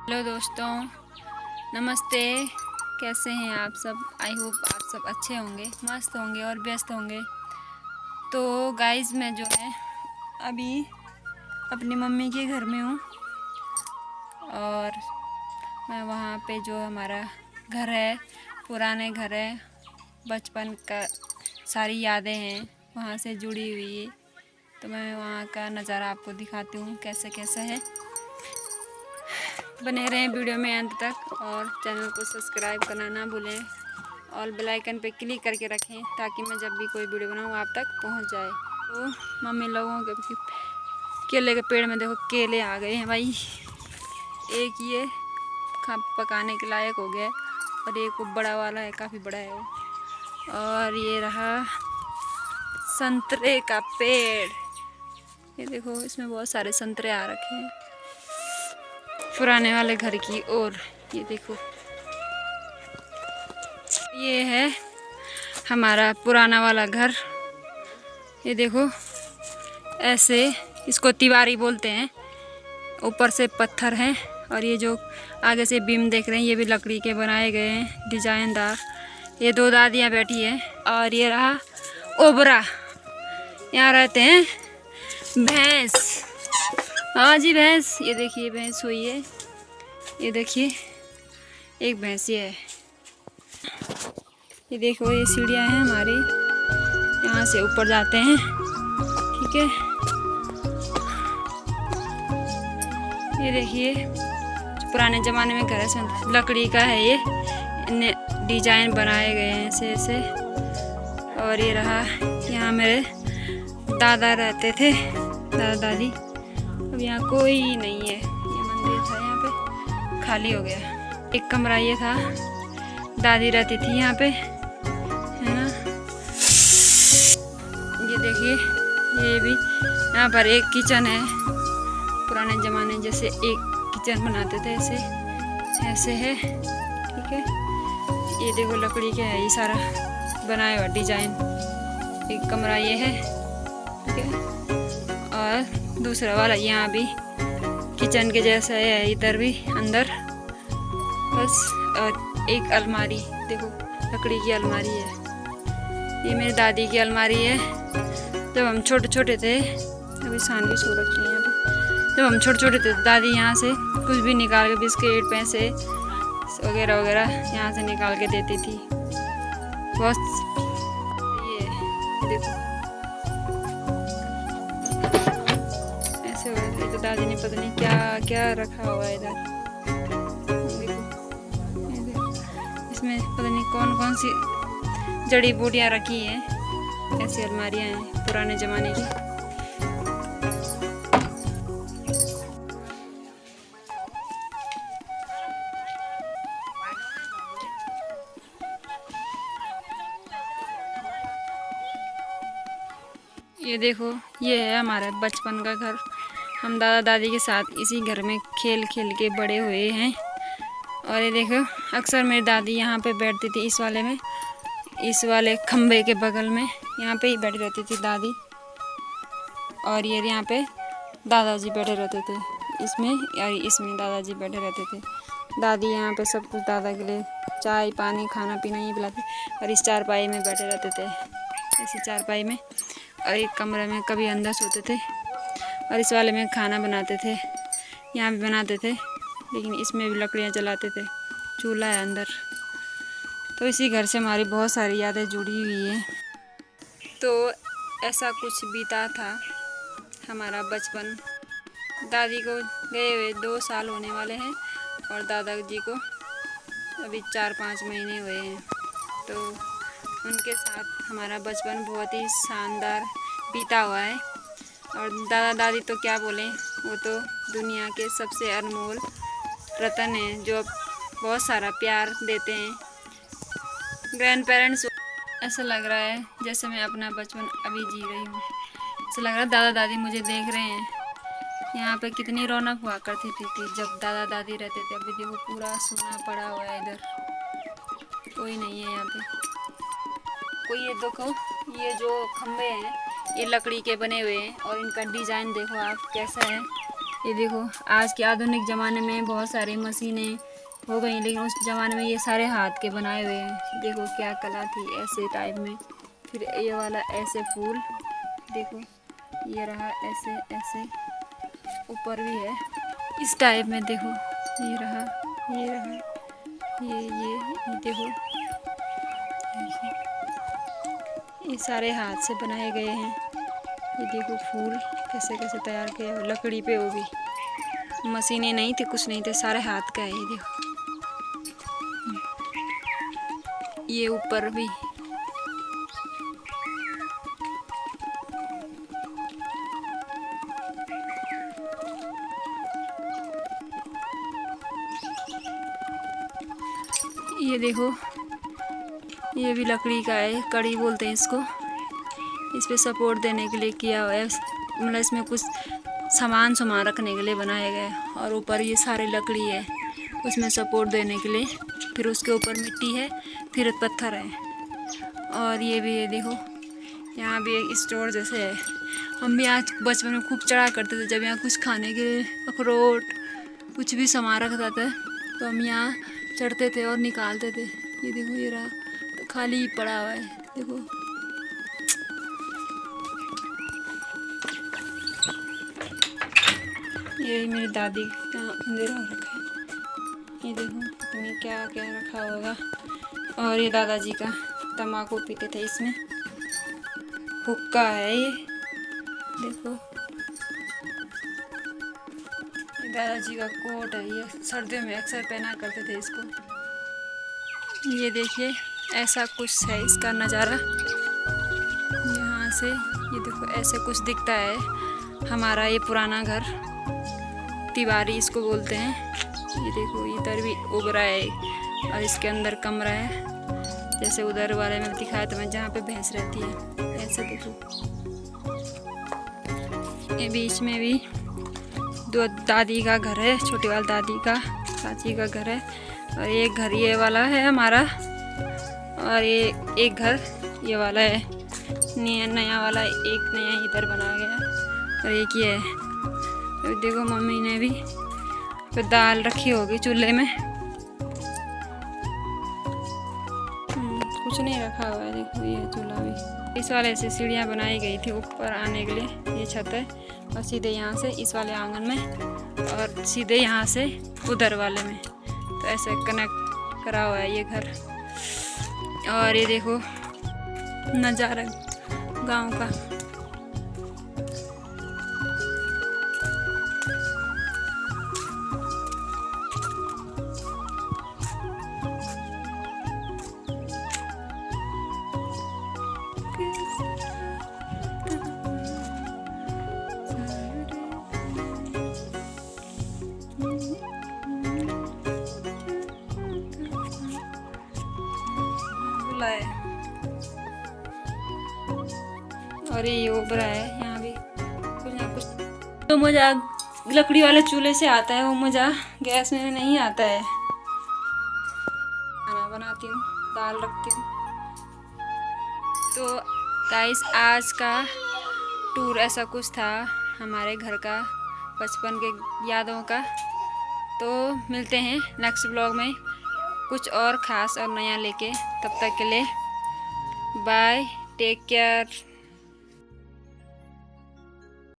Hello दोस्तों, नमस्ते। कैसे हैं आप सब? आई होप आप सब अच्छे होंगे, मस्त होंगे और व्यस्त होंगे। तो गाइस, मैं जो है अभी अपनी मम्मी के घर में हूँ और मैं वहाँ पे जो हमारा घर है, पुराने घर है, बचपन का सारी यादें हैं वहाँ से जुड़ी हुई है। तो मैं वहाँ का नज़ारा आपको दिखाती हूँ कैसे कैसे है। बने रहें वीडियो में अंत तक और चैनल को सब्सक्राइब करना ना भूलें और बेल आइकन पे क्लिक करके रखें ताकि मैं जब भी कोई वीडियो बनाऊँ आप तक पहुंच जाए। तो मम्मी लोगों के केले के पेड़ में देखो केले आ गए हैं भाई। एक ये पकाने के लायक हो गया और एक वो बड़ा वाला है, काफ़ी बड़ा है वो। और ये रहा संतरे का पेड़, ये देखो इसमें बहुत सारे संतरे आ रखे हैं पुराने वाले घर की। और ये देखो, ये है हमारा पुराना वाला घर। ये देखो ऐसे इसको तिवारी बोलते हैं, ऊपर से पत्थर हैं और ये जो आगे से बीम देख रहे हैं ये भी लकड़ी के बनाए गए हैं डिजाइनदार। ये दो दादियाँ बैठी हैं और ये रहा ओबरा, यहाँ रहते हैं भैंस। हाँ जी भैंस, ये देखिए भैंस हुई है, ये देखिए एक भैंस है। ये देखो ये सीढ़ियाँ हैं हमारी, यहाँ से ऊपर जाते हैं, ठीक है। ये देखिए पुराने ज़माने में घर है, लकड़ी का है ये, डिजाइन बनाए गए हैं ऐसे ऐसे। और ये रहा, यहाँ मेरे दादा रहते थे, दादा दादी। अब यहाँ कोई नहीं है, ये मंदिर था यहाँ पे, खाली हो गया। एक कमरा ये था, दादी रहती थी यहाँ पे, है ना। ये देखिए ये भी यहाँ पर एक किचन है, पुराने ज़माने जैसे एक किचन बनाते थे ऐसे ऐसे है, ठीक है। ये देखो लकड़ी के है ये सारा बनाया हुआ डिजाइन। एक कमरा ये है, ठीक है। और दूसरा वाला यहाँ भी किचन के जैसा है, इधर भी अंदर बस। और एक अलमारी देखो, लकड़ी की अलमारी है, ये मेरी दादी की अलमारी है। जब हम छोटे छोटे थे, अभी सैंडविच हो रखी है यहाँ पे, जब हम छोटे छोटे थे दादी यहाँ से कुछ भी निकाल के, बिस्किट पैसे वगैरह वगैरह यहाँ से निकाल के देती थी बस। ये देखो ऐसे हो रही, तो दादी ने पता नहीं क्या क्या रखा हुआ है इधर। देखो इसमें पता नहीं कौन कौन सी जड़ी बूटियाँ रखी हैं, ऐसी अलमारियाँ हैं पुराने ज़माने की। ये देखो ये है हमारा बचपन का घर, हम दादा दादी के साथ इसी घर में खेल खेल के बड़े हुए हैं। और ये देखो अक्सर मेरी दादी यहाँ पे बैठती थी, इस वाले में, इस वाले खम्भे के बगल में, यहाँ पे ही बैठी रहती थी दादी। और ये यहाँ पे दादाजी बैठे रहते थे, इसमें और इसमें दादाजी बैठे रहते थे। दादी यहाँ पे सब कुछ दादा के लिए चाय पानी खाना पीना ही पिलाते, और इस चारपाई में बैठे रहते थे, इसी चारपाई में। और एक कमरे में कभी अंदर सोते थे और इस वाले में खाना बनाते थे, यहाँ भी बनाते थे, लेकिन इसमें भी लकड़ियाँ जलाते थे, चूल्हा है अंदर। तो इसी घर से हमारी बहुत सारी यादें जुड़ी हुई हैं। तो ऐसा कुछ बीता था हमारा बचपन। दादी को गए हुए 2 साल होने वाले हैं और दादाजी को अभी 4-5 महीने हुए हैं। तो उनके साथ हमारा बचपन बहुत ही शानदार बीता हुआ है। और दादा दादी तो क्या बोलें, वो तो दुनिया के सबसे अनमोल रतन हैं जो बहुत सारा प्यार देते हैं। ग्रैंड पेरेंट्स, ऐसा लग रहा है जैसे मैं अपना बचपन अभी जी रही हूँ। ऐसा लग रहा है दादा दादी मुझे देख रहे हैं। यहाँ पे कितनी रौनक हुआ करती थी जब दादा दादी रहते थे। अभी देखो पूरा सूना पड़ा हुआ है, इधर कोई नहीं है यहाँ पे कोई। ये देखो ये जो खम्भे हैं ये लकड़ी के बने हुए हैं और इनका डिज़ाइन देखो आप कैसा है, ये देखो, आज के आधुनिक ज़माने में बहुत सारी मशीनें हो गई, लेकिन उस ज़माने में ये सारे हाथ के बनाए हुए हैं। देखो क्या कला थी, ऐसे टाइप में। फिर ये वाला ऐसे फूल, देखो ये रहा ऐसे ऐसे, ऊपर भी है इस टाइप में। देखो ये रहा, ये रहा, ये देखो, ये सारे हाथ से बनाए गए हैं। ये देखो फूल कैसे कैसे तैयार किए, लकड़ी पे, वो भी मशीनें नहीं थी, कुछ नहीं थे, सारे हाथ का है। ये देखो, ये ऊपर भी। ये देखो, ये भी लकड़ी का है, कड़ी बोलते हैं इसको। इस पे सपोर्ट देने के लिए किया हुआ है, मतलब इसमें कुछ सामान रखने के लिए बनाया गया है। और ऊपर ये सारे लकड़ी है, उसमें सपोर्ट देने के लिए। फिर उसके ऊपर मिट्टी है, फिर पत्थर है। और ये भी है, देखो यहाँ भी एक स्टोर जैसे है। हम भी आज बचपन में खूब चढ़ा करते थे, जब यहाँ कुछ खाने के लिए अखरोट कुछ भी सामान रखता था तो हम यहाँ चढ़ते थे और निकालते थे। ये देखो, ये रहा तो खाली पड़ा हुआ है, देखो। ये मेरी दादी का अंधेरा रखा है, ये देखो इसमें क्या क्या रखा होगा। और ये दादाजी का तम्बाकू पीते थे, इसमें हुक्का है। ये देखो, ये दादाजी का कोट है, ये सर्दियों में अक्सर पहना करते थे इसको। ये देखिए, ऐसा कुछ है इसका नज़ारा यहाँ से। ये देखो ऐसे कुछ दिखता है हमारा ये पुराना घर, तिवारी इसको बोलते हैं। ये देखो, इधर भी उगरा है और इसके अंदर कमरा है, जैसे उधर वाले में दिखाया था मैं, जहाँ पे भैंस रहती है। ऐसे देखो, ये बीच में भी दो दादी का घर है, छोटी वाली दादी का, चाची का घर है। और एक घर ये वाला है हमारा, और ये एक घर ये वाला है, नया वाला एक नया इधर बनाया गया। और एक ये है, तो देखो मम्मी ने भी तो दाल रखी होगी चूल्हे में, कुछ नहीं रखा हुआ है। देखो ये चूल्हा भी, इस वाले से सीढ़ियाँ बनाई गई थी ऊपर आने के लिए। ये छत है और सीधे यहाँ से इस वाले आंगन में, और सीधे यहाँ से उधर वाले में, तो ऐसे कनेक्ट करा हुआ है ये घर। और ये देखो नज़ारा गांव का। और ये उभरा है, यहाँ भी कुछ ना कुछ। तो मज़ा लकड़ी वाले चूल्हे से आता है, वो मज़ा गैस में नहीं आता है। खाना बनाती हूँ, दाल रखती हूँ। तो गाइस, आज का टूर ऐसा कुछ था हमारे घर का, बचपन के यादों का। तो मिलते हैं नेक्स्ट ब्लॉग में कुछ और ख़ास और नया लेके। तब तक के लिए बाय, टेक केयर।